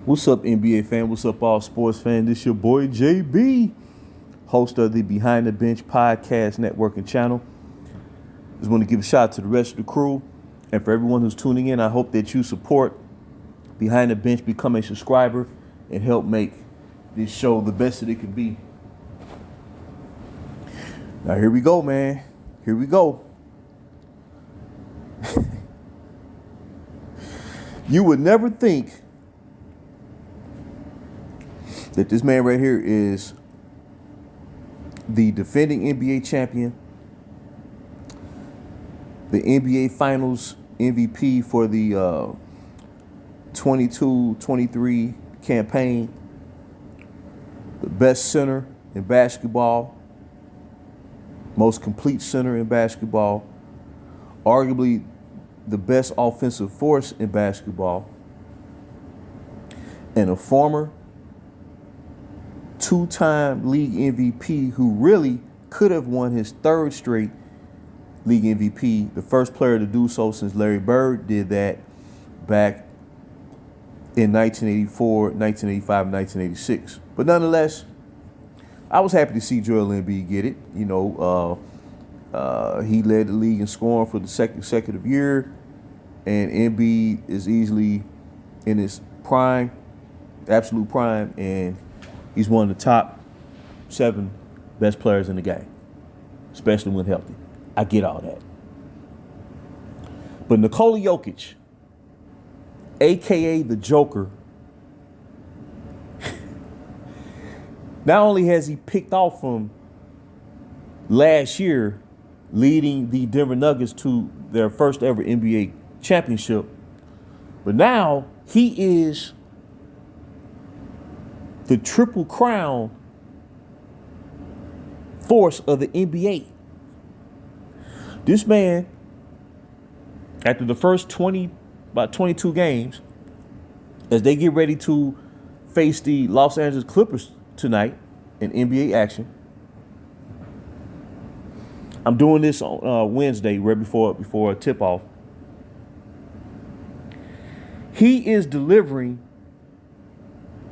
What's up, NBA fan? What's up, all sports fans? This your boy JB, host of the Behind the Bench podcast network and channel. Just want to give a shout out to the rest of the crew, and for everyone who's tuning in, I hope that you support Behind the Bench, become a subscriber, and help make this show the best that it can be. Now here we go, man. Here we go. You would never think that this man right here is the defending NBA champion, the NBA Finals MVP for the 22-23 campaign, the best center in basketball, most complete center in basketball, arguably the best offensive force in basketball, and a former two-time league MVP who really could have won his third straight league MVP, the first player to do so since Larry Bird did that back in 1984, 1985, and 1986. But nonetheless, I was happy to see Joel Embiid get it. You know, he led the league in scoring for the second consecutive year, and Embiid is easily in his prime, absolute prime, and he's one of the top 7 best players in the game, especially when healthy. I get all that. But Nikola Jokic, a.k.a. the Joker, not only has he picked off from last year, leading the Denver Nuggets to their first ever NBA championship, but now he is the triple crown force of the NBA. This man, after the first about 22 games, as they get ready to face the Los Angeles Clippers tonight in NBA action. I'm doing this on Wednesday, right before a tip-off. He is delivering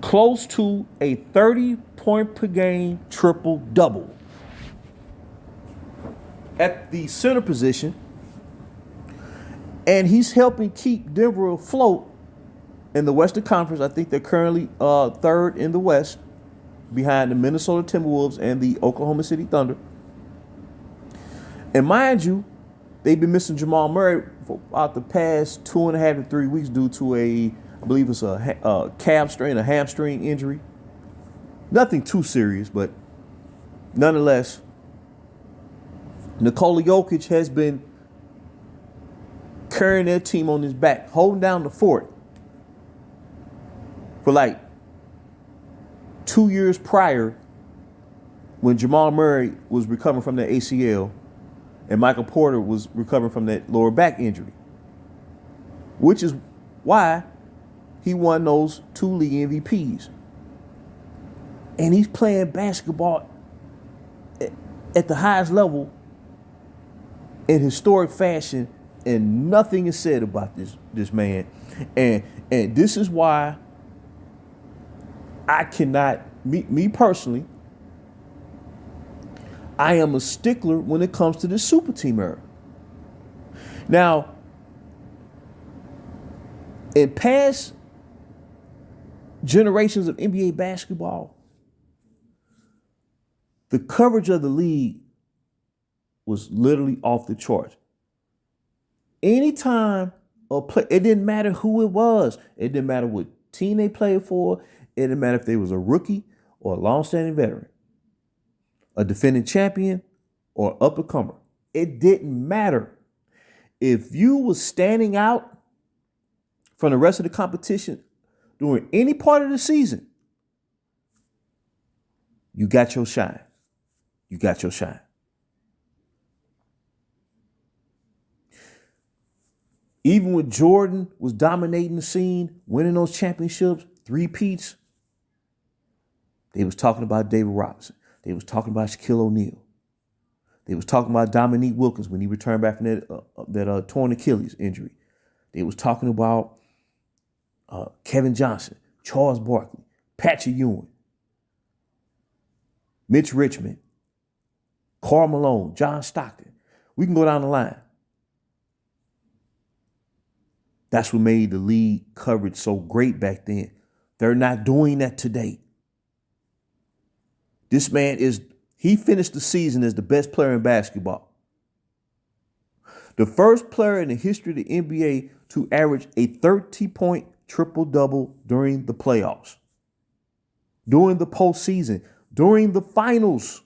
close to a 30-point-per-game triple-double. At the center position, and he's helping keep Denver afloat in the Western Conference. I think they're currently third in the West, behind the Minnesota Timberwolves and the Oklahoma City Thunder. And mind you, they've been missing Jamal Murray for about the past 2.5 to 3 weeks due to I believe it's a calf strain, a hamstring injury. Nothing too serious, but nonetheless, Nikola Jokic has been carrying their team on his back, holding down the fort for like 2 years prior, when Jamal Murray was recovering from that ACL and Michael Porter was recovering from that lower back injury, which is why he won those 2 league MVPs. And he's playing basketball at the highest level in historic fashion, and nothing is said about this man. And this is why I cannot, me personally, I am a stickler when it comes to the super team era. Now, in past generations of NBA basketball, the coverage of the league was literally off the charts. Anytime a play, it didn't matter who it was. It didn't matter what team they played for. It didn't matter if they was a rookie or a long-standing veteran, a defending champion or up-and-comer. It didn't matter. If you was standing out from the rest of the competition during any part of the season, you got your shine. You got your shine. Even when Jordan was dominating the scene, winning those championships, 3-peats, they was talking about David Robinson. They was talking about Shaquille O'Neal. They was talking about Dominique Wilkins when he returned back from that torn Achilles injury. They was talking about Kevin Johnson, Charles Barkley, Patrick Ewing, Mitch Richmond, Karl Malone, John Stockton. We can go down the line. That's what made the league coverage so great back then. They're not doing that today. This man he finished the season as the best player in basketball. The first player in the history of the NBA to average a 30-point triple-double during the playoffs, during the postseason, during the finals.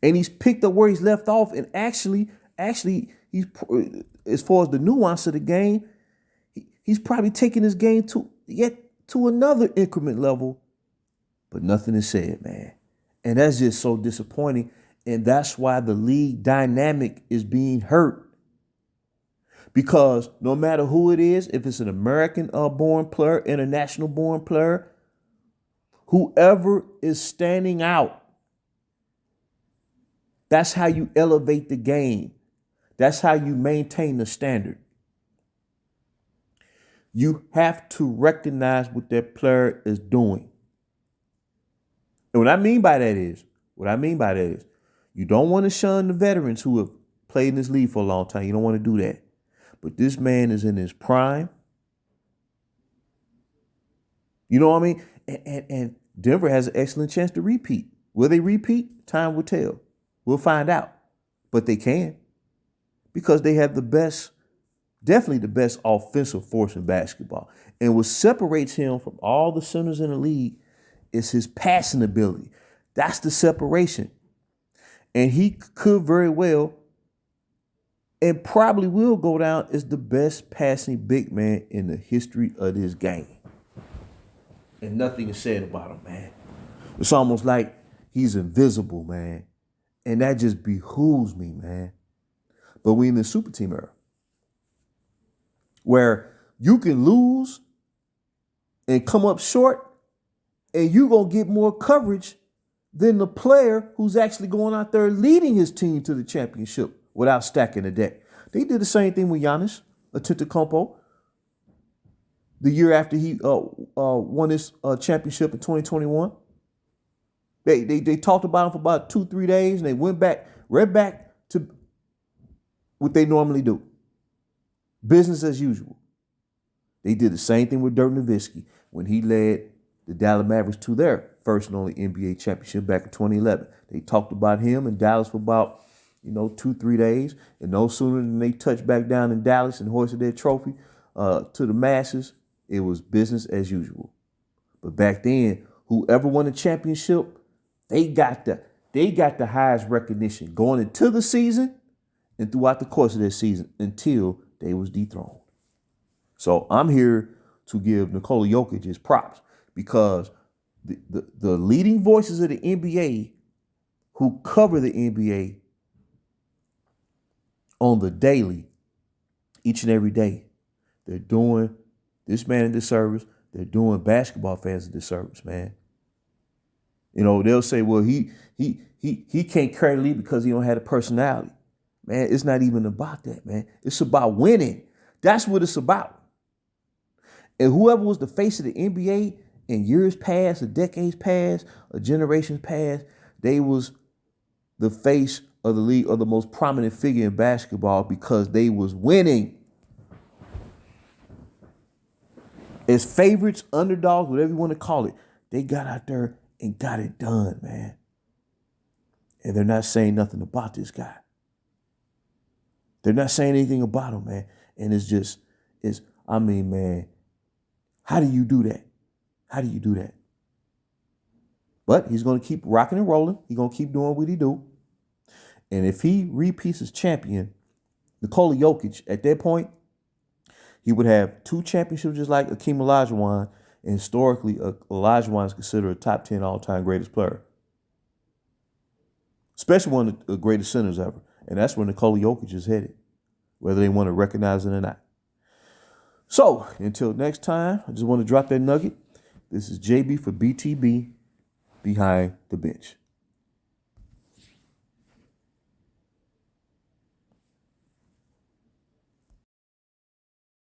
And he's picked up where he's left off, and actually, he's, as far as the nuance of the game, he's probably taking his game to another increment level, but nothing is said, man. And that's just so disappointing. And that's why the league dynamic is being hurt. Because no matter who it is, if it's an American-born player, international-born player, whoever is standing out, that's how you elevate the game. That's how you maintain the standard. You have to recognize what that player is doing. And what I mean by that is, you don't want to shun the veterans who have played in this league for a long time. You don't want to do that. But this man is in his prime. You know what I mean? And Denver has an excellent chance to repeat. Will they repeat? Time will tell. We'll find out. But they can. Because they have definitely the best offensive force in basketball. And what separates him from all the centers in the league is his passing ability. That's the separation. And he could very well and probably will go down as the best passing big man in the history of this game. And nothing is said about him, man. It's almost like he's invisible, man. And that just behooves me, man. But we in the super team era, where you can lose and come up short, and you're going to get more coverage than the player who's actually going out there leading his team to the championship without stacking the deck. They did the same thing with Giannis Antetokounmpo the year after he won his championship in 2021. They talked about him for about 2-3 days, and they went right back to what they normally do. Business as usual. They did the same thing with Dirk Nowitzki when he led the Dallas Mavericks to their first and only NBA championship back in 2011. They talked about him in Dallas for about 2-3 days, and no sooner than they touched back down in Dallas and hoisted their trophy to the masses, it was business as usual. But back then, whoever won the championship, they got the highest recognition going into the season and throughout the course of their season until they was dethroned. So I'm here to give Nikola Jokic his props, because the leading voices of the NBA who cover the NBA on the daily, each and every day, they're doing this man a disservice. They're doing basketball fans a disservice, man. They'll say, well, he can't carry the league because he don't have a personality. Man, it's not even about that, man. It's about winning. That's what it's about. And whoever was the face of the NBA in years past, or decades past, or generations past, they was the face of the league, or the most prominent figure in basketball, because they was winning. As favorites, underdogs, whatever you want to call it, they got out there and got it done, man. And they're not saying nothing about this guy. They're not saying anything about him, man. And man, how do you do that? How do you do that? But he's going to keep rocking and rolling. He's going to keep doing what he do. And if he repeats as champion, Nikola Jokic, at that point, he would have 2 championships just like Akeem Olajuwon. And historically, Olajuwon is considered a top 10 all-time greatest player. Especially one of the greatest centers ever. And that's where Nikola Jokic is headed, whether they want to recognize it or not. So, until next time, I just want to drop that nugget. This is JB for BTB, Behind the Bench.